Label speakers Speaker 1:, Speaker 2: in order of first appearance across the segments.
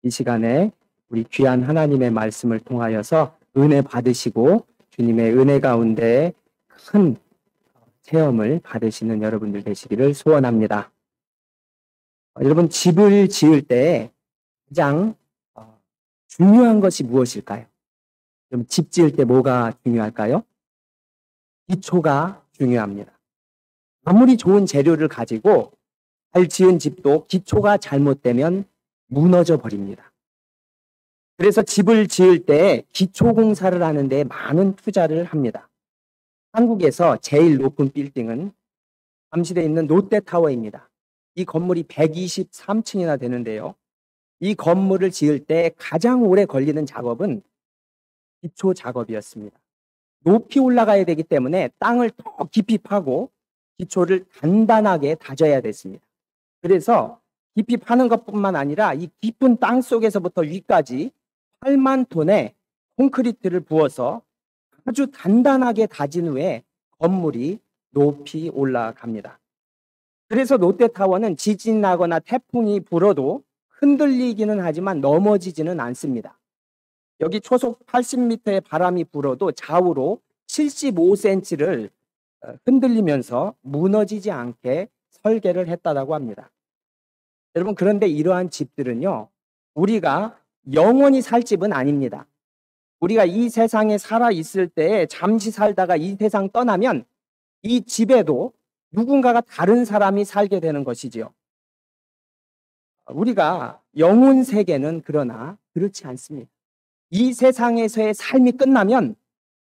Speaker 1: 이 시간에 우리 귀한 하나님의 말씀을 통하여서 은혜 받으시고 주님의 은혜 가운데 큰 체험을 받으시는 여러분들 되시기를 소원합니다. 여러분, 집을 지을 때 가장 중요한 것이 무엇일까요? 그럼 집 지을 때 뭐가 중요할까요? 기초가 중요합니다. 아무리 좋은 재료를 가지고 잘 지은 집도 기초가 잘못되면 무너져 버립니다. 그래서 집을 지을 때 기초 공사를 하는데 많은 투자를 합니다. 한국에서 제일 높은 빌딩은 잠실에 있는 롯데타워입니다. 이 건물이 123층이나 되는데요. 이 건물을 지을 때 가장 오래 걸리는 작업은 기초 작업이었습니다. 높이 올라가야 되기 때문에 땅을 더 깊이 파고 기초를 단단하게 다져야 됐습니다. 그래서 깊이 파는 것뿐만 아니라 이 깊은 땅 속에서부터 위까지 8만 톤의 콘크리트를 부어서 아주 단단하게 다진 후에 건물이 높이 올라갑니다. 그래서 롯데타워는 지진이 나거나 태풍이 불어도 흔들리기는 하지만 넘어지지는 않습니다. 여기 초속 80m의 바람이 불어도 좌우로 75cm를 흔들리면서 무너지지 않게 설계를 했다고 합니다. 여러분, 그런데 이러한 집들은요, 우리가 영원히 살 집은 아닙니다. 우리가 이 세상에 살아 있을 때 잠시 살다가 이 세상 떠나면 이 집에도 누군가가 다른 사람이 살게 되는 것이지요. 우리가 영혼 세계는 그러나 그렇지 않습니다. 이 세상에서의 삶이 끝나면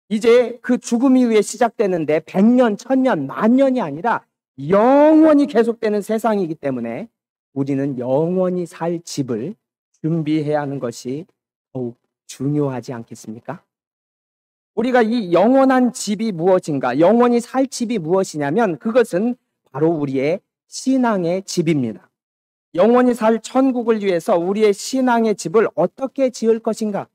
Speaker 1: 이제 그 죽음 이후에 시작되는데 100년, 1000년, 만년이 아니라 영원히 계속되는 세상이기 때문에 우리는 영원히 살 집을 준비해야 하는 것이 더욱 중요하지 않겠습니까? 우리가 이 영원한 집이 무엇인가, 영원히 살 집이 무엇이냐면 그것은 바로 우리의 신앙의 집입니다. 영원히 살 천국을 위해서 우리의 신앙의 집을 어떻게 지을 것인가?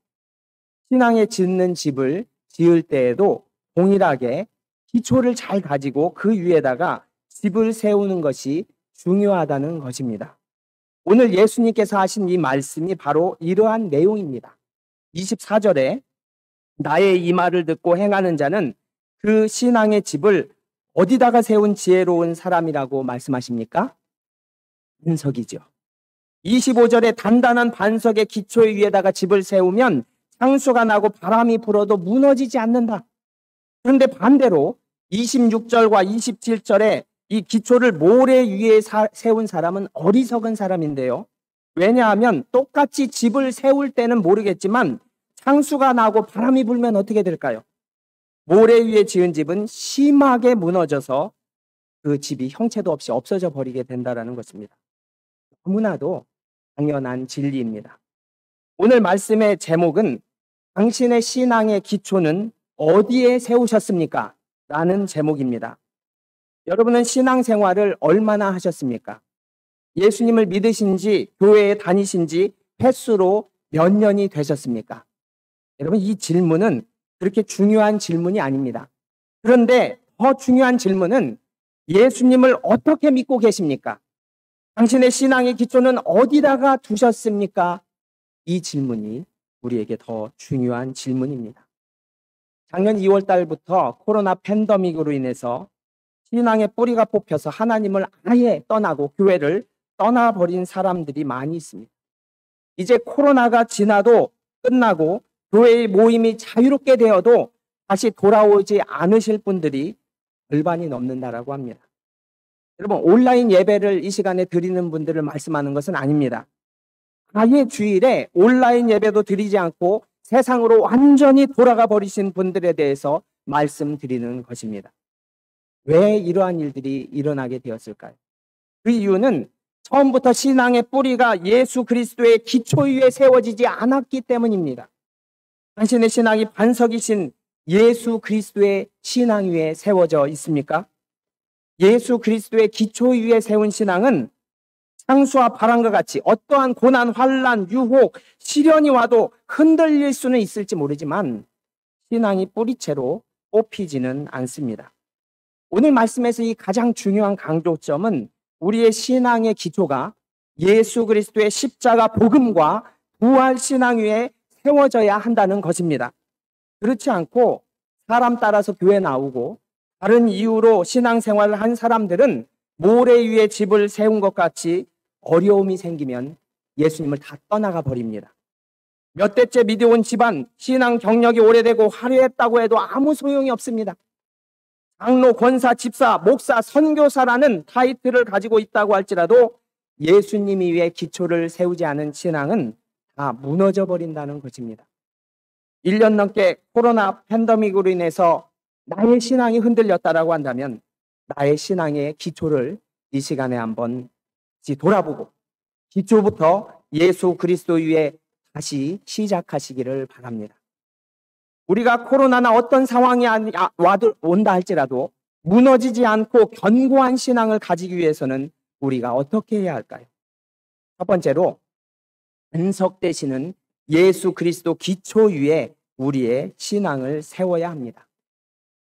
Speaker 1: 신앙에 짓는 집을 지을 때에도 동일하게 기초를 잘 가지고 그 위에다가 집을 세우는 것이 중요하다는 것입니다. 오늘 예수님께서 하신 이 말씀이 바로 이러한 내용입니다. 24절에 나의 이 말을 듣고 행하는 자는 그 신앙의 집을 어디다가 세운 지혜로운 사람이라고 말씀하십니까? 반석이죠. 25절에 단단한 반석의 기초 위에다가 집을 세우면 상수가 나고 바람이 불어도 무너지지 않는다. 그런데 반대로 26절과 27절에 이 기초를 모래 위에 세운 사람은 어리석은 사람인데요. 왜냐하면 똑같이 집을 세울 때는 모르겠지만 상수가 나고 바람이 불면 어떻게 될까요? 모래 위에 지은 집은 심하게 무너져서 그 집이 형체도 없이 없어져 버리게 된다는 것입니다. 너무나도 당연한 진리입니다. 오늘 말씀의 제목은 당신의 신앙의 기초는 어디에 세우셨습니까? 라는 제목입니다. 여러분은 신앙생활을 얼마나 하셨습니까? 예수님을 믿으신 지, 교회에 다니신 지 횟수로 몇 년이 되셨습니까? 여러분, 이 질문은 그렇게 중요한 질문이 아닙니다. 그런데 더 중요한 질문은 예수님을 어떻게 믿고 계십니까? 당신의 신앙의 기초는 어디다가 두셨습니까? 이 질문이 우리에게 더 중요한 질문입니다. 작년 2월 달부터 코로나 팬데믹으로 인해서 신앙의 뿌리가 뽑혀서 하나님을 아예 떠나고 교회를 떠나버린 사람들이 많이 있습니다. 이제 코로나가 지나도 끝나고 교회의 모임이 자유롭게 되어도 다시 돌아오지 않으실 분들이 절반이 넘는다라고 합니다. 여러분, 온라인 예배를 이 시간에 드리는 분들을 말씀하는 것은 아닙니다. 아예 주일에 온라인 예배도 드리지 않고 세상으로 완전히 돌아가 버리신 분들에 대해서 말씀드리는 것입니다. 왜 이러한 일들이 일어나게 되었을까요? 그 이유는 처음부터 신앙의 뿌리가 예수 그리스도의 기초 위에 세워지지 않았기 때문입니다. 당신의 신앙이 반석이신 예수 그리스도의 신앙 위에 세워져 있습니까? 예수 그리스도의 기초 위에 세운 신앙은 상수와 바람과 같이 어떠한 고난, 환난, 유혹, 시련이 와도 흔들릴 수는 있을지 모르지만 신앙이 뿌리채로 뽑히지는 않습니다. 오늘 말씀에서 이 가장 중요한 강조점은 우리의 신앙의 기초가 예수 그리스도의 십자가 복음과 부활 신앙 위에 세워져야 한다는 것입니다. 그렇지 않고 사람 따라서 교회 나오고 다른 이유로 신앙생활을 한 사람들은 모래 위에 집을 세운 것 같이 어려움이 생기면 예수님을 다 떠나가 버립니다. 몇 대째 믿어온 집안, 신앙 경력이 오래되고 화려했다고 해도 아무 소용이 없습니다. 장로, 권사, 집사, 목사, 선교사라는 타이틀을 가지고 있다고 할지라도 예수님이 위해 기초를 세우지 않은 신앙은 다 무너져 버린다는 것입니다. 1년 넘게 코로나 팬데믹으로 인해서 나의 신앙이 흔들렸다라고 한다면 나의 신앙의 기초를 이 시간에 한번 돌아보고 기초부터 예수 그리스도 위에 다시 시작하시기를 바랍니다. 우리가 코로나나 어떤 상황이 온다 할지라도 무너지지 않고 견고한 신앙을 가지기 위해서는 우리가 어떻게 해야 할까요? 첫 번째로 반석 되시는 예수 그리스도 기초 위에 우리의 신앙을 세워야 합니다.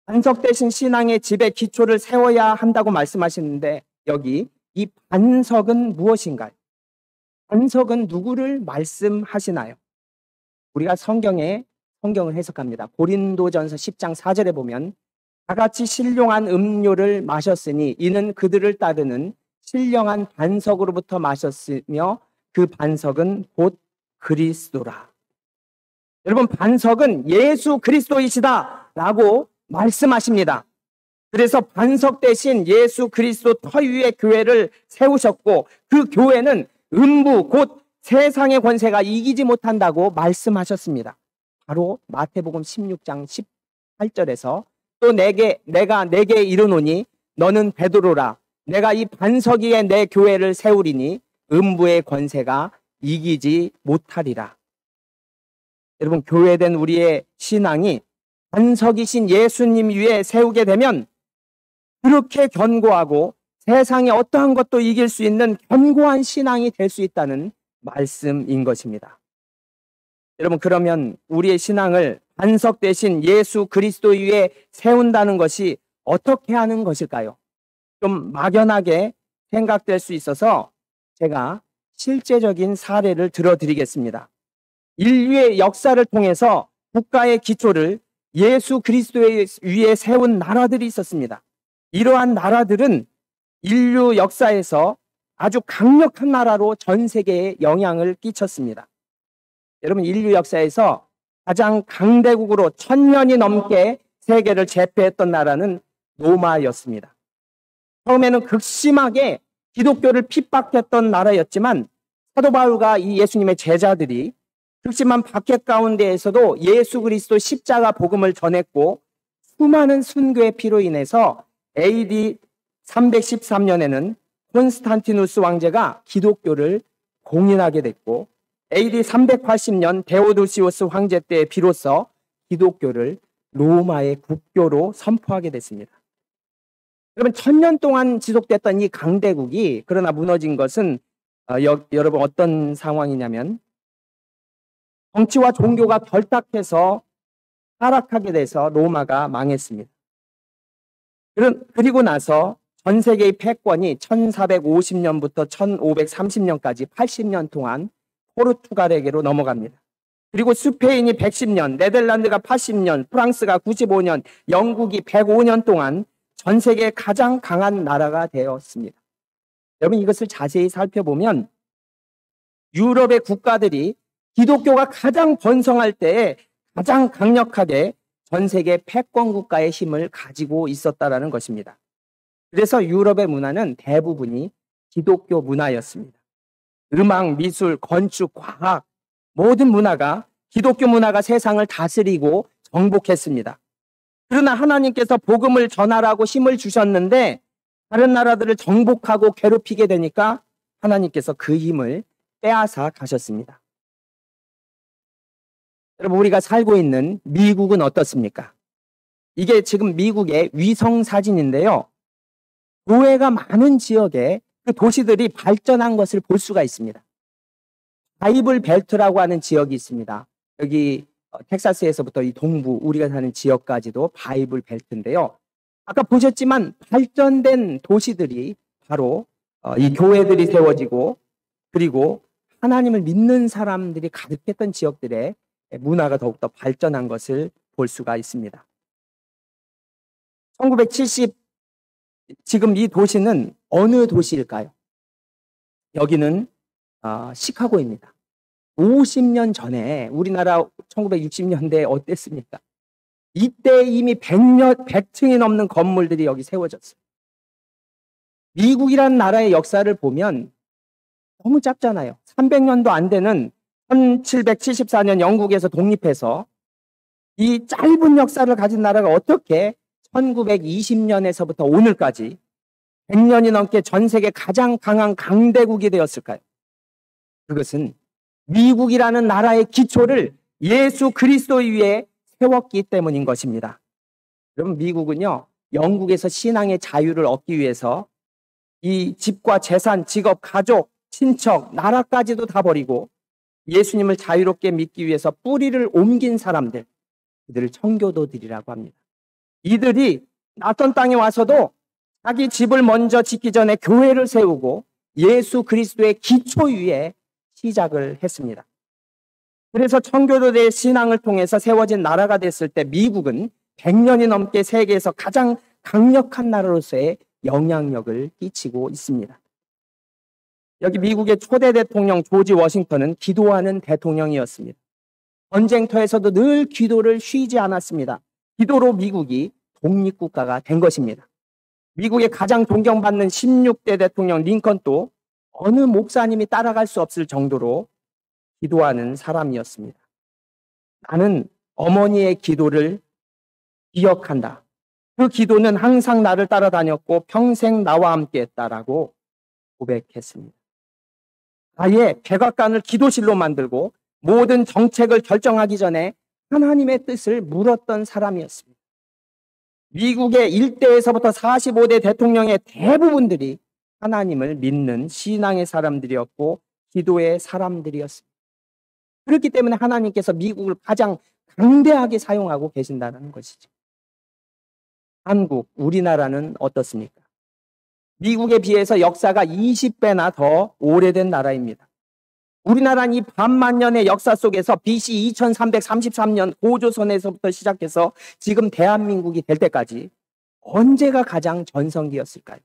Speaker 1: 반석 되신 신앙의 집의 기초를 세워야 한다고 말씀하시는데 여기 이 반석은 무엇인가요? 반석은 누구를 말씀하시나요? 우리가 성경을 해석합니다. 고린도전서 10장 4절에 보면 다 같이 신령한 음료를 마셨으니 이는 그들을 따르는 신령한 반석으로부터 마셨으며 그 반석은 곧 그리스도라. 여러분, 반석은 예수 그리스도이시다 라고 말씀하십니다. 그래서 반석 대신 예수 그리스도 터 위에 교회를 세우셨고 그 교회는 음부 곧 세상의 권세가 이기지 못한다고 말씀하셨습니다. 바로 마태복음 16장 18절에서 또 내가 내게 이르노니 너는 베드로라 내가 이 반석 위에 내 교회를 세우리니 음부의 권세가 이기지 못하리라. 여러분, 교회된 우리의 신앙이 반석이신 예수님 위에 세우게 되면 그렇게 견고하고 세상에 어떠한 것도 이길 수 있는 견고한 신앙이 될 수 있다는 말씀인 것입니다. 여러분, 그러면 우리의 신앙을 반석 대신 예수 그리스도 위에 세운다는 것이 어떻게 하는 것일까요? 좀 막연하게 생각될 수 있어서 제가 실제적인 사례를 들어드리겠습니다. 인류의 역사를 통해서 국가의 기초를 예수 그리스도 위에 세운 나라들이 있었습니다. 이러한 나라들은 인류 역사에서 아주 강력한 나라로 전 세계에 영향을 끼쳤습니다. 여러분, 인류 역사에서 가장 강대국으로 1000년이 넘게 세계를 제패했던 나라는 로마였습니다. 처음에는 극심하게 기독교를 핍박했던 나라였지만 사도 바울과 이 예수님의 제자들이 극심한 박해 가운데에서도 예수 그리스도 십자가 복음을 전했고 수많은 순교의 피로 인해서 AD 313년에는 콘스탄티누스 왕제가 기독교를 공인하게 됐고 AD 380년 데오도시우스 황제 때 비로소 기독교를 로마의 국교로 선포하게 됐습니다. 여러분, 1000년 동안 지속됐던 이 강대국이 그러나 무너진 것은 여러분 어떤 상황이냐면 정치와 종교가 결탁해서 타락하게 돼서 로마가 망했습니다. 그리고 나서 전 세계의 패권이 1450년부터 1530년까지 80년 동안 포르투갈에게로 넘어갑니다. 그리고 스페인이 110년, 네덜란드가 80년, 프랑스가 95년, 영국이 105년 동안 전 세계 가장 강한 나라가 되었습니다. 여러분, 이것을 자세히 살펴보면 유럽의 국가들이 기독교가 가장 번성할 때에 가장 강력하게 전 세계 패권 국가의 힘을 가지고 있었다라는 것입니다. 그래서 유럽의 문화는 대부분이 기독교 문화였습니다. 음악, 미술, 건축, 과학 모든 문화가 기독교 문화가 세상을 다스리고 정복했습니다. 그러나 하나님께서 복음을 전하라고 힘을 주셨는데 다른 나라들을 정복하고 괴롭히게 되니까 하나님께서 그 힘을 빼앗아 가셨습니다. 여러분, 우리가 살고 있는 미국은 어떻습니까? 이게 지금 미국의 위성 사진인데요. 교회가 많은 지역에 그 도시들이 발전한 것을 볼 수가 있습니다. 바이블 벨트라고 하는 지역이 있습니다. 여기 텍사스에서부터 이 동부 우리가 사는 지역까지도 바이블 벨트인데요. 아까 보셨지만 발전된 도시들이 바로 이 교회들이 세워지고 그리고 하나님을 믿는 사람들이 가득했던 지역들의 문화가 더욱더 발전한 것을 볼 수가 있습니다. 1970 지금 이 도시는 어느 도시일까요? 여기는 시카고입니다. 50년 전에 우리나라 1960년대에 어땠습니까? 이때 이미 100층이 넘는 건물들이 여기 세워졌어요. 미국이라는 나라의 역사를 보면 너무 짧잖아요. 300년도 안 되는 1774년 영국에서 독립해서 이 짧은 역사를 가진 나라가 어떻게 1920년에서부터 오늘까지 100년이 넘게 전 세계 가장 강한 강대국이 되었을까요? 그것은 미국이라는 나라의 기초를 예수 그리스도 위에 세웠기 때문인 것입니다. 여러분, 미국은요, 영국에서 신앙의 자유를 얻기 위해서 이 집과 재산, 직업, 가족, 친척, 나라까지도 다 버리고 예수님을 자유롭게 믿기 위해서 뿌리를 옮긴 사람들, 그들을 청교도들이라고 합니다. 이들이 낯선 땅에 와서도 자기 집을 먼저 짓기 전에 교회를 세우고 예수 그리스도의 기초 위에 시작을 했습니다. 그래서 청교도의 신앙을 통해서 세워진 나라가 됐을 때 미국은 100년이 넘게 세계에서 가장 강력한 나라로서의 영향력을 끼치고 있습니다. 여기 미국의 초대 대통령 조지 워싱턴은 기도하는 대통령이었습니다. 전쟁터에서도 늘 기도를 쉬지 않았습니다. 기도로 미국이 독립국가가 된 것입니다. 미국의 가장 존경받는 16대 대통령 링컨도 어느 목사님이 따라갈 수 없을 정도로 기도하는 사람이었습니다. 나는 어머니의 기도를 기억한다. 그 기도는 항상 나를 따라다녔고 평생 나와 함께했다라고 고백했습니다. 아예 백악관을 기도실로 만들고 모든 정책을 결정하기 전에 하나님의 뜻을 물었던 사람이었습니다. 미국의 1대에서부터 45대 대통령의 대부분들이 하나님을 믿는 신앙의 사람들이었고 기도의 사람들이었습니다. 그렇기 때문에 하나님께서 미국을 가장 강대하게 사용하고 계신다는 것이죠. 한국, 우리나라는 어떻습니까? 미국에 비해서 역사가 20배나 더 오래된 나라입니다. 우리나라는 이 반만년의 역사 속에서 BC 2333년 고조선에서부터 시작해서 지금 대한민국이 될 때까지 언제가 가장 전성기였을까요?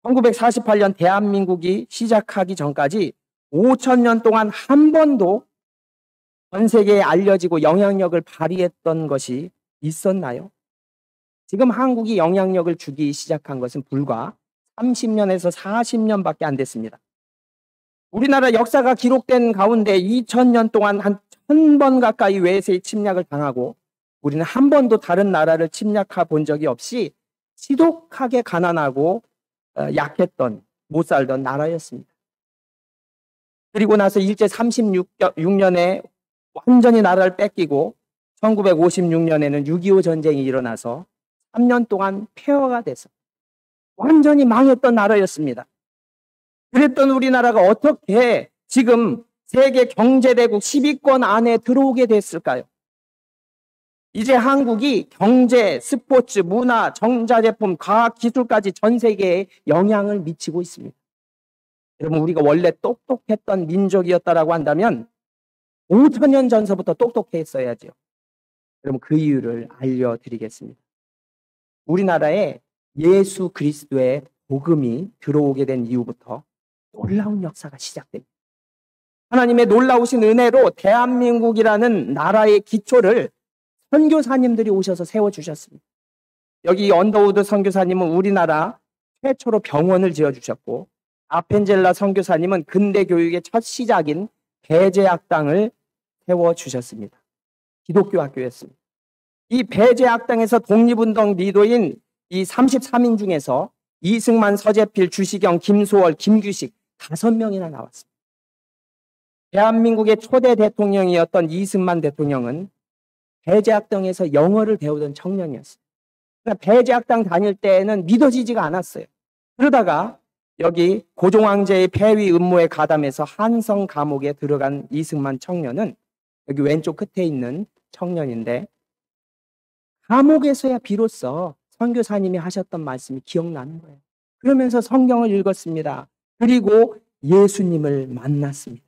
Speaker 1: 1948년 대한민국이 시작하기 전까지 5,000년 동안 한 번도 전 세계에 알려지고 영향력을 발휘했던 것이 있었나요? 지금 한국이 영향력을 주기 시작한 것은 불과 30년에서 40년밖에 안 됐습니다. 우리나라 역사가 기록된 가운데 2000년 동안 한 1000번 가까이 외세의 침략을 당하고 우리는 한 번도 다른 나라를 침략해 본 적이 없이 지독하게 가난하고 약했던, 못 살던 나라였습니다. 그리고 나서 일제 36년에 완전히 나라를 뺏기고 1956년에는 6.25 전쟁이 일어나서 3년 동안 폐허가 돼서 완전히 망했던 나라였습니다. 그랬던 우리나라가 어떻게 지금 세계 경제대국 10위권 안에 들어오게 됐을까요? 이제 한국이 경제, 스포츠, 문화, 전자제품, 과학기술까지 전 세계에 영향을 미치고 있습니다. 여러분, 우리가 원래 똑똑했던 민족이었다라고 한다면 5,000년 전서부터 똑똑했어야죠. 여러분, 그 이유를 알려드리겠습니다. 우리나라에 예수 그리스도의 복음이 들어오게 된 이후부터 놀라운 역사가 시작됩니다. 하나님의 놀라우신 은혜로 대한민국이라는 나라의 기초를 선교사님들이 오셔서 세워주셨습니다. 여기 언더우드 선교사님은 우리나라 최초로 병원을 지어주셨고, 아펜젤라 선교사님은 근대 교육의 첫 시작인 배제학당을 세워주셨습니다. 기독교 학교였습니다. 이 배제학당에서 독립운동 리더인 이 33인 중에서 이승만, 서재필, 주시경, 김소월, 김규식 5명이나 나왔습니다. 대한민국의 초대 대통령이었던 이승만 대통령은 배제학당에서 영어를 배우던 청년이었어요. 그러니까 배제학당 다닐 때는 믿어지지가 않았어요. 그러다가 여기 고종황제의 폐위 음모에 가담해서 한성 감옥에 들어간 이승만 청년은 여기 왼쪽 끝에 있는 청년인데, 감옥에서야 비로소 선교사님이 하셨던 말씀이 기억나는 거예요. 그러면서 성경을 읽었습니다. 그리고 예수님을 만났습니다.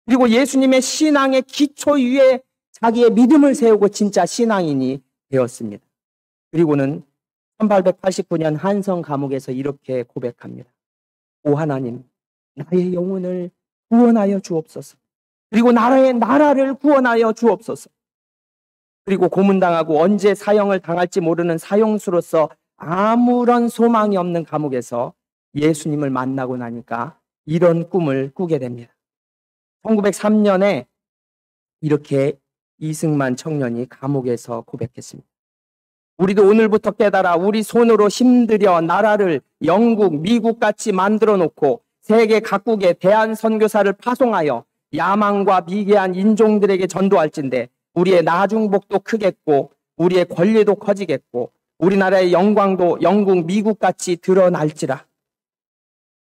Speaker 1: 그리고 예수님의 신앙의 기초 위에 자기의 믿음을 세우고 진짜 신앙인이 되었습니다. 그리고는 1889년 한성 감옥에서 이렇게 고백합니다. 오 하나님, 나의 영혼을 구원하여 주옵소서. 그리고 나라를 구원하여 주옵소서. 그리고 고문당하고 언제 사형을 당할지 모르는 사형수로서 아무런 소망이 없는 감옥에서 예수님을 만나고 나니까 이런 꿈을 꾸게 됩니다. 1903년에 이렇게 이승만 청년이 감옥에서 고백했습니다. 우리도 오늘부터 깨달아 우리 손으로 힘들여 나라를 영국, 미국같이 만들어 놓고 세계 각국에 대한선교사를 파송하여 야망과 미개한 인종들에게 전도할진대 우리의 나중복도 크겠고 우리의 권리도 커지겠고 우리나라의 영광도 영국, 미국같이 드러날지라.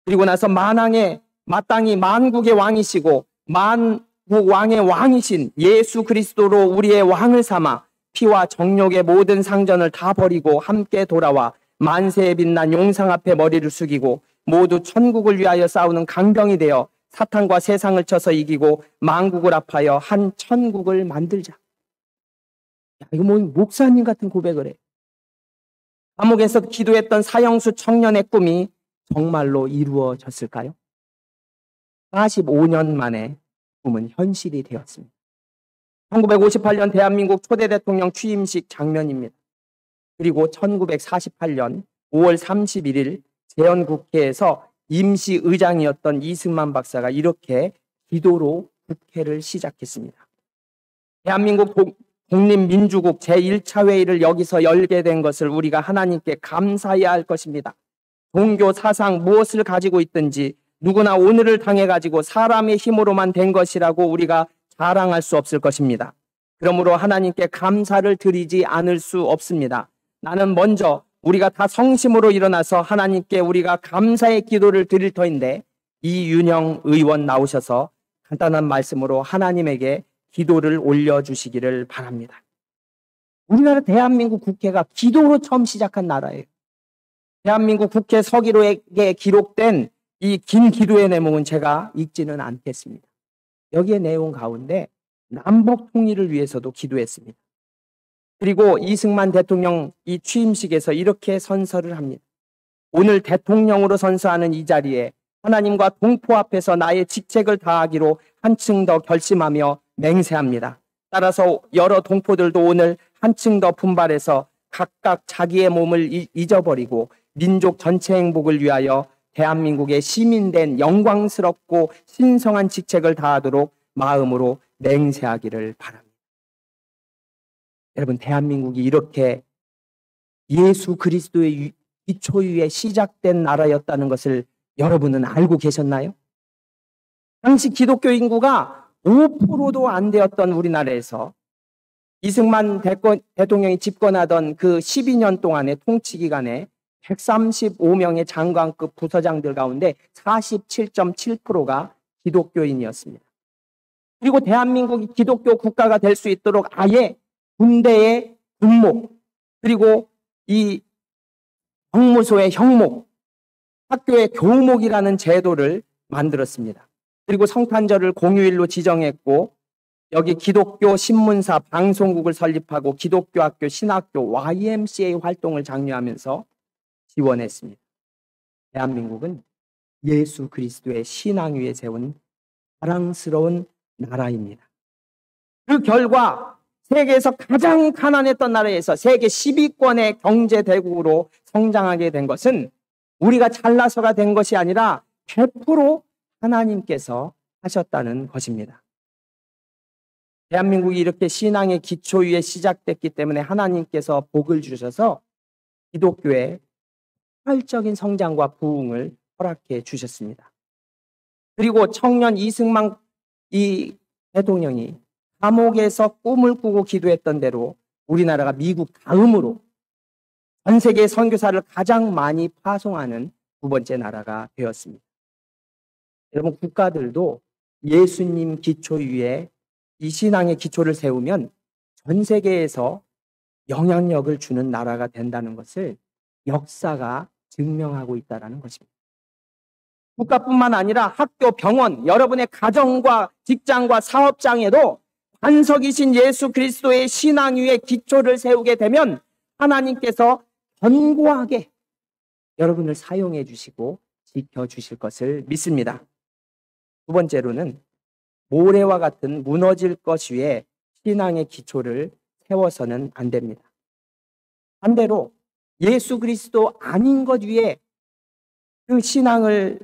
Speaker 1: 그리고 나서 마땅히 만국의 왕이시고 만국 왕의 왕이신 예수 그리스도로 우리의 왕을 삼아 피와 정욕의 모든 상전을 다 버리고 함께 돌아와 만세에 빛난 용상 앞에 머리를 숙이고 모두 천국을 위하여 싸우는 강병이 되어 사탄과 세상을 쳐서 이기고 만국을 합하여 한 천국을 만들자. 야, 이거 뭐 목사님 같은 고백을 해. 감옥에서 기도했던 사형수 청년의 꿈이 정말로 이루어졌을까요? 45년 만에 꿈은 현실이 되었습니다. 1958년 대한민국 초대 대통령 취임식 장면입니다. 그리고 1948년 5월 31일 재헌국회에서 임시의장이었던 이승만 박사가 이렇게 기도로 국회를 시작했습니다. 대한민국 독립민주국 제1차 회의를 여기서 열게 된 것을 우리가 하나님께 감사해야 할 것입니다. 종교, 사상 무엇을 가지고 있든지 누구나 오늘을 당해가지고 사람의 힘으로만 된 것이라고 우리가 자랑할 수 없을 것입니다. 그러므로 하나님께 감사를 드리지 않을 수 없습니다. 나는 먼저 우리가 다 성심으로 일어나서 하나님께 우리가 감사의 기도를 드릴 터인데 이윤영 의원 나오셔서 간단한 말씀으로 하나님에게 기도를 올려주시기를 바랍니다. 우리나라 대한민국 국회가 기도로 처음 시작한 나라예요. 대한민국 국회 서기로에 기록된 이 긴 기도의 내용은 제가 읽지는 않겠습니다. 여기의 내용 가운데 남북 통일을 위해서도 기도했습니다. 그리고 이승만 대통령 이 취임식에서 이렇게 선서를 합니다. 오늘 대통령으로 선서하는 이 자리에 하나님과 동포 앞에서 나의 직책을 다하기로 한층 더 결심하며 맹세합니다. 따라서 여러 동포들도 오늘 한층 더 분발해서 각각 자기의 몸을 잊어버리고 민족 전체 행복을 위하여 대한민국의 시민된 영광스럽고 신성한 직책을 다하도록 마음으로 맹세하기를 바랍니다. 여러분, 대한민국이 이렇게 예수 그리스도의 기초 위에 시작된 나라였다는 것을 여러분은 알고 계셨나요? 당시 기독교 인구가 5%도 안 되었던 우리나라에서 이승만 대통령이 집권하던 그 12년 동안의 통치 기간에 135명의 장관급 부서장들 가운데 47.7%가 기독교인이었습니다. 그리고 대한민국이 기독교 국가가 될 수 있도록 아예 군대의 군목, 그리고 이 형무소의 형목, 학교의 교목이라는 제도를 만들었습니다. 그리고 성탄절을 공휴일로 지정했고 여기 기독교 신문사 방송국을 설립하고 기독교 학교, 신학교, YMCA 활동을 장려하면서 지원했습니다. 대한민국은 예수 그리스도의 신앙 위에 세운 자랑스러운 나라입니다. 그 결과 세계에서 가장 가난했던 나라에서 세계 10위권의 경제 대국으로 성장하게 된 것은 우리가 잘나서가 된 것이 아니라 100% 하나님께서 하셨다는 것입니다. 대한민국이 이렇게 신앙의 기초 위에 시작됐기 때문에 하나님께서 복을 주셔서 기독교의 폭발적인 성장과 부흥을 허락해 주셨습니다. 그리고 청년 이승만 이 대통령이 감옥에서 꿈을 꾸고 기도했던 대로 우리나라가 미국 다음으로 전 세계 선교사를 가장 많이 파송하는 두 번째 나라가 되었습니다. 여러분, 국가들도 예수님 기초 위에 이 신앙의 기초를 세우면 전 세계에서 영향력을 주는 나라가 된다는 것을 역사가 증명하고 있다는 것입니다. 국가뿐만 아니라 학교, 병원, 여러분의 가정과 직장과 사업장에도 반석이신 예수 그리스도의 신앙 위에 기초를 세우게 되면 하나님께서 견고하게 여러분을 사용해 주시고 지켜주실 것을 믿습니다. 두 번째로는 모래와 같은 무너질 것 위에 신앙의 기초를 세워서는 안 됩니다. 반대로 예수 그리스도 아닌 것 위에 그 신앙의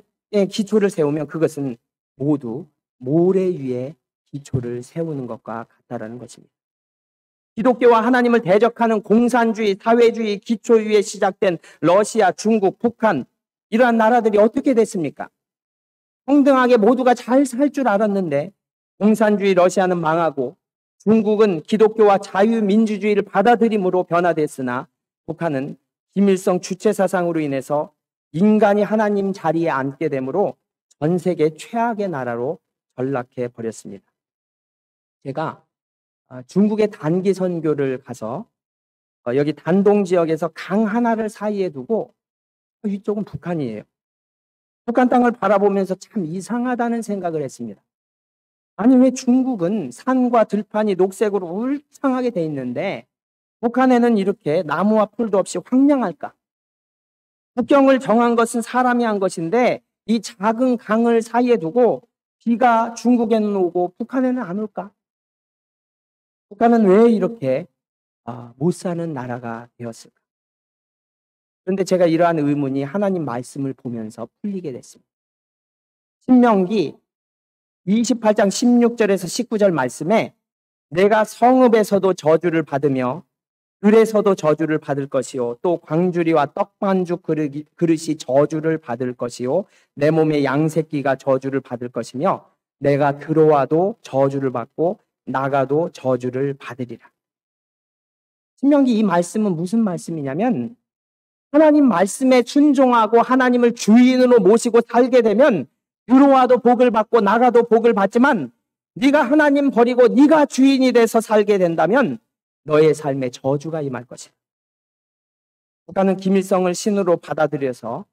Speaker 1: 기초를 세우면 그것은 모두 모래 위에 기초를 세우는 것과 같다라는 것입니다. 기독교와 하나님을 대적하는 공산주의, 사회주의 기초 위에 시작된 러시아, 중국, 북한 이러한 나라들이 어떻게 됐습니까? 평등하게 모두가 잘 살 줄 알았는데 공산주의 러시아는 망하고 중국은 기독교와 자유민주주의를 받아들임으로 변화됐으나 북한은 김일성 주체사상으로 인해서 인간이 하나님 자리에 앉게 되므로 전 세계 최악의 나라로 전락해 버렸습니다. 제가 중국의 단기 선교를 가서 여기 단동 지역에서 강 하나를 사이에 두고 이쪽은 북한이에요. 북한 땅을 바라보면서 참 이상하다는 생각을 했습니다. 아니 왜 중국은 산과 들판이 녹색으로 울창하게 돼 있는데 북한에는 이렇게 나무와 풀도 없이 황량할까? 국경을 정한 것은 사람이 한 것인데 이 작은 강을 사이에 두고 비가 중국에는 오고 북한에는 안 올까? 북한은 왜 이렇게 못 사는 나라가 되었을까? 그런데 제가 이러한 의문이 하나님 말씀을 보면서 풀리게 됐습니다. 신명기 28장 16절에서 19절 말씀에 내가 성읍에서도 저주를 받으며 들에서도 저주를 받을 것이요 또 광주리와 떡반죽 그릇이 저주를 받을 것이요 내 몸의 양새끼가 저주를 받을 것이며 내가 들어와도 저주를 받고 나가도 저주를 받으리라. 신명기 이 말씀은 무슨 말씀이냐면 하나님 말씀에 순종하고 하나님을 주인으로 모시고 살게 되면 들어와도 복을 받고 나가도 복을 받지만 네가 하나님 버리고 네가 주인이 돼서 살게 된다면 너의 삶에 저주가 임할 것이다. 북한은 김일성을 신으로 받아들여서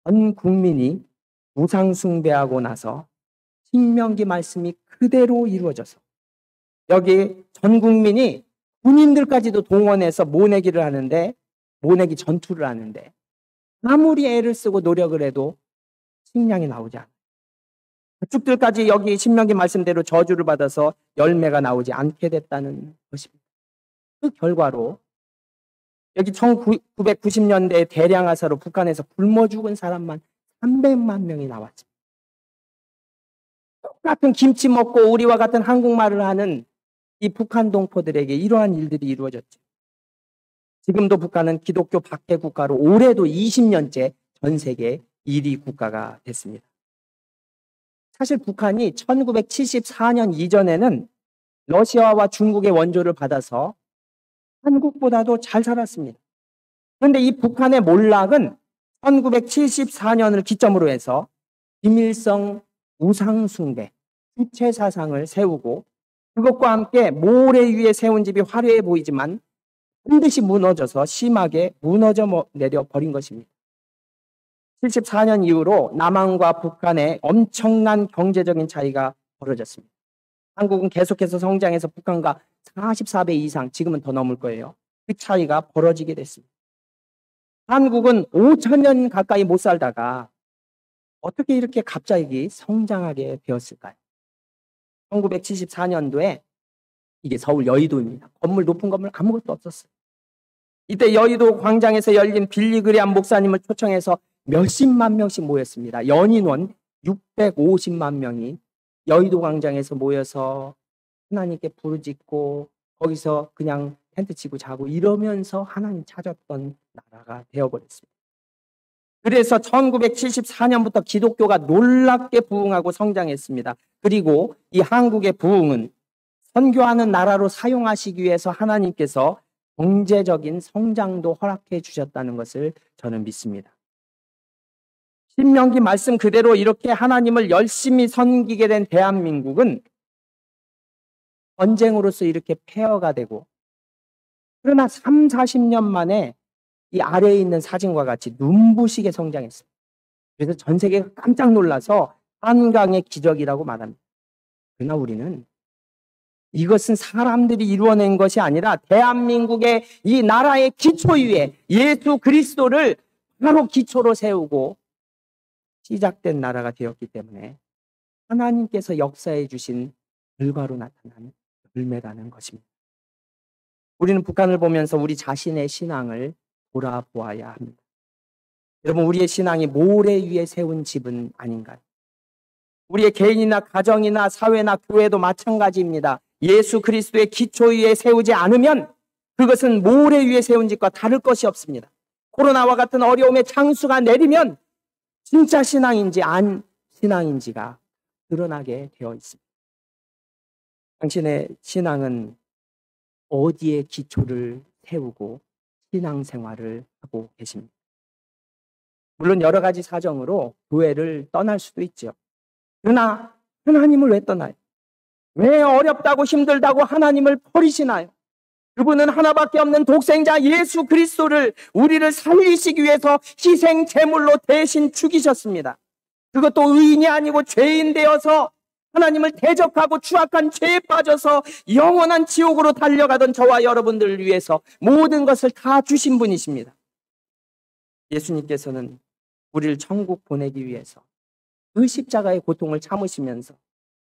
Speaker 1: 전 국민이 우상 숭배하고 나서 신명기 말씀이 그대로 이루어져서 여기 전 국민이 군인들까지도 동원해서 모내기를 하는데 모내기 전투를 하는데 아무리 애를 쓰고 노력을 해도 식량이 나오지 않아요. 가축들까지 여기 신명기 말씀대로 저주를 받아서 열매가 나오지 않게 됐다는 것입니다. 그 결과로 여기 1990년대에 대량화사로 북한에서 굶어 죽은 사람만 300만 명이 나왔죠. 똑같은 김치 먹고 우리와 같은 한국말을 하는 이 북한 동포들에게 이러한 일들이 이루어졌죠. 지금도 북한은 기독교 박해 국가로 올해도 20년째 전 세계 1위 국가가 됐습니다. 사실 북한이 1974년 이전에는 러시아와 중국의 원조를 받아서 한국보다도 잘 살았습니다. 그런데 이 북한의 몰락은 1974년을 기점으로 해서 김일성 우상숭배, 주체사상을 세우고 그것과 함께 모래 위에 세운 집이 화려해 보이지만 반드시 무너져서 심하게 무너져 내려 버린 것입니다. 74년 이후로 남한과 북한의 엄청난 경제적인 차이가 벌어졌습니다. 한국은 계속해서 성장해서 북한과 44배 이상, 지금은 더 넘을 거예요. 그 차이가 벌어지게 됐습니다. 한국은 5천년 가까이 못 살다가 어떻게 이렇게 갑자기 성장하게 되었을까요? 1974년도에 이게 서울 여의도입니다. 건물 높은 건물 아무것도 없었어요. 이때 여의도 광장에서 열린 빌리그리암 목사님을 초청해서 몇십만 명씩 모였습니다. 연인원 650만 명이 여의도 광장에서 모여서 하나님께 부르짖고 거기서 그냥 텐트 치고 자고 이러면서 하나님 찾았던 나라가 되어버렸습니다. 그래서 1974년부터 기독교가 놀랍게 부흥하고 성장했습니다. 그리고 이 한국의 부흥은 선교하는 나라로 사용하시기 위해서 하나님께서 경제적인 성장도 허락해 주셨다는 것을 저는 믿습니다. 신명기 말씀 그대로 이렇게 하나님을 열심히 섬기게 된 대한민국은 전쟁으로서 이렇게 폐허가 되고 그러나 30, 40년 만에 이 아래에 있는 사진과 같이 눈부시게 성장했습니다. 그래서 전 세계가 깜짝 놀라서 한강의 기적이라고 말합니다. 그러나 우리는 이것은 사람들이 이루어낸 것이 아니라 대한민국의 이 나라의 기초 위에 예수 그리스도를 바로 기초로 세우고 시작된 나라가 되었기 때문에 하나님께서 역사해 주신 결과로 나타나는 열매라는 것입니다. 우리는 북한을 보면서 우리 자신의 신앙을 돌아보아야 합니다. 여러분, 우리의 신앙이 모래 위에 세운 집은 아닌가요? 우리의 개인이나 가정이나 사회나 교회도 마찬가지입니다. 예수 그리스도의 기초 위에 세우지 않으면 그것은 모래 위에 세운 집과 다를 것이 없습니다. 코로나와 같은 어려움의 창수가 내리면 진짜 신앙인지 안 신앙인지가 드러나게 되어 있습니다. 당신의 신앙은 어디에 기초를 세우고 신앙생활을 하고 계십니까? 물론 여러 가지 사정으로 교회를 떠날 수도 있죠. 그러나 하나님을 왜 떠나요? 왜 어렵다고 힘들다고 하나님을 버리시나요? 그분은 하나밖에 없는 독생자 예수 그리스도를 우리를 살리시기 위해서 희생 제물로 대신 죽이셨습니다. 그것도 의인이 아니고 죄인 되어서 하나님을 대적하고 추악한 죄에 빠져서 영원한 지옥으로 달려가던 저와 여러분들을 위해서 모든 것을 다 주신 분이십니다. 예수님께서는 우리를 천국 보내기 위해서 그 십자가의 고통을 참으시면서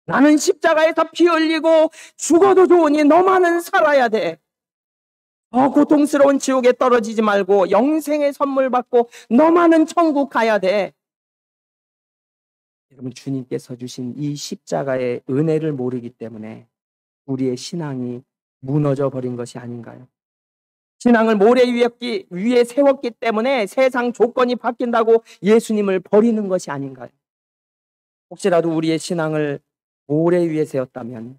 Speaker 1: 나는 십자가에서 피 흘리고 죽어도 좋으니 너만은 살아야 돼. 고통스러운 지옥에 떨어지지 말고 영생의 선물 받고 너만은 천국 가야 돼. 여러분, 주님께서 주신 이 십자가의 은혜를 모르기 때문에 우리의 신앙이 무너져 버린 것이 아닌가요? 신앙을 모래 위에 세웠기 때문에 세상 조건이 바뀐다고 예수님을 버리는 것이 아닌가요? 혹시라도 우리의 신앙을 모래 위에 세웠다면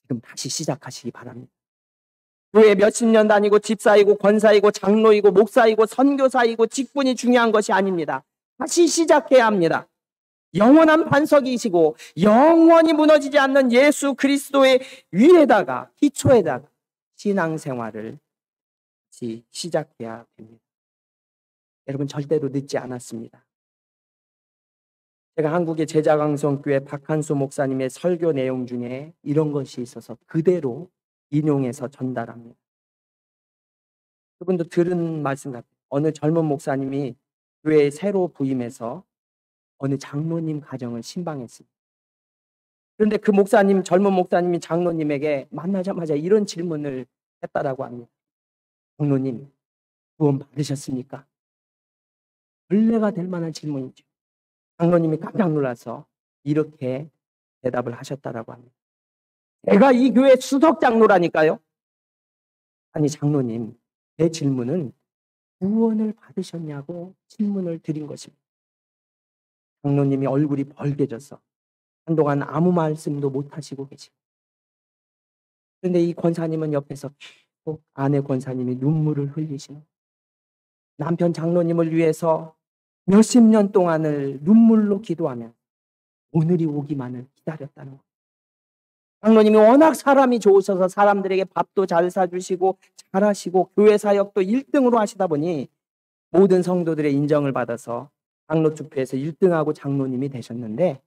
Speaker 1: 지금 다시 시작하시기 바랍니다. 교회 몇십 년 다니고 집사이고 권사이고 장로이고 목사이고 선교사이고 직분이 중요한 것이 아닙니다. 다시 시작해야 합니다. 영원한 반석이시고 영원히 무너지지 않는 예수 그리스도의 위에다가 기초에다가 신앙생활을 다시 시작해야 됩니다. 여러분, 절대로 늦지 않았습니다. 제가 한국의 제자강성교회 박한수 목사님의 설교 내용 중에 이런 것이 있어서 그대로 인용해서 전달합니다. 그분도 들은 말씀 같아요. 어느 젊은 목사님이 교회에 새로 부임해서 어느 장로님 가정을 신방했습니다. 그런데 그 목사님, 젊은 목사님이 장로님에게 만나자마자 이런 질문을 했다라고 합니다. 장로님, 구원 받으셨습니까? 벌레가 될 만한 질문이죠. 장로님이 깜짝 놀라서 이렇게 대답을 하셨다라고 합니다. 제가 이 교회 수석 장로라니까요. 아니, 장로님, 제 질문은 구원을 받으셨냐고 질문을 드린 것입니다. 장로님이 얼굴이 벌개져서 한동안 아무 말씀도 못 하시고 계시고, 그런데 이 권사님은 옆에서 계속 아내 권사님이 눈물을 흘리시는, 남편 장로님을 위해서 몇십 년 동안을 눈물로 기도하며 오늘이 오기만을 기다렸다는 것. 장로님이 워낙 사람이 좋으셔서 사람들에게 밥도 잘 사주시고 잘하시고 교회 사역도 1등으로 하시다 보니 모든 성도들의 인정을 받아서 장로 투표에서 1등하고 장로님이 되셨는데,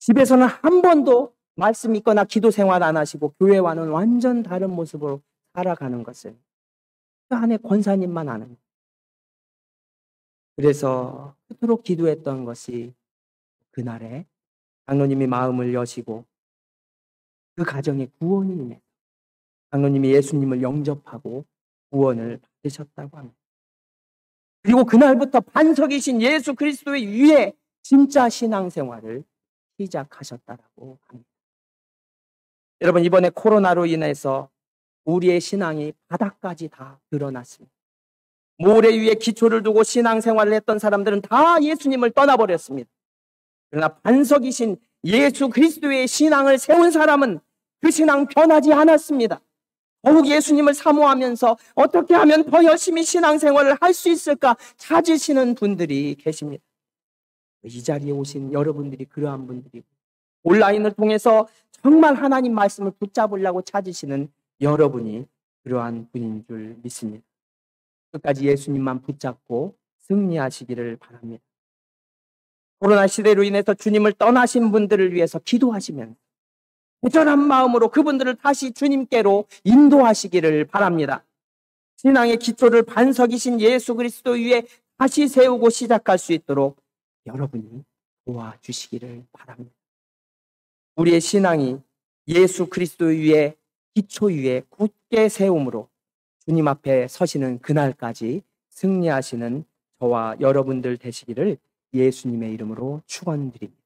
Speaker 1: 집에서는 한 번도 말씀 있거나 기도 생활 안 하시고 교회와는 완전 다른 모습으로 살아가는 것을 그 안에 권사님만 아는. 그래서 그토록 기도했던 것이 그날에 장로님이 마음을 여시고 그 가정에 구원이 임해 장로님이 예수님을 영접하고 구원을 받으셨다고 합니다. 그리고 그날부터 반석이신 예수 그리스도의 위에 진짜 신앙생활을 시작하셨다라고 합니다. 여러분, 이번에 코로나로 인해서 우리의 신앙이 바닥까지 다 드러났습니다. 모래 위에 기초를 두고 신앙생활을 했던 사람들은 다 예수님을 떠나버렸습니다. 그러나 반석이신 예수 그리스도의 신앙을 세운 사람은 그 신앙 변하지 않았습니다. 더욱 예수님을 사모하면서 어떻게 하면 더 열심히 신앙생활을 할 수 있을까 찾으시는 분들이 계십니다. 이 자리에 오신 여러분들이 그러한 분들이고, 온라인을 통해서 정말 하나님 말씀을 붙잡으려고 찾으시는 여러분이 그러한 분인 줄 믿습니다. 끝까지 예수님만 붙잡고 승리하시기를 바랍니다. 코로나 시대로 인해서 주님을 떠나신 분들을 위해서 기도하시면 애절한 마음으로 그분들을 다시 주님께로 인도하시기를 바랍니다. 신앙의 기초를 반석이신 예수 그리스도 위에 다시 세우고 시작할 수 있도록 여러분이 도와주시기를 바랍니다. 우리의 신앙이 예수 그리스도 위에 기초 위에 굳게 세움으로 주님 앞에 서시는 그날까지 승리하시는 저와 여러분들 되시기를 예수님의 이름으로 축원드립니다.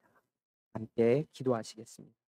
Speaker 1: 함께 기도하시겠습니다.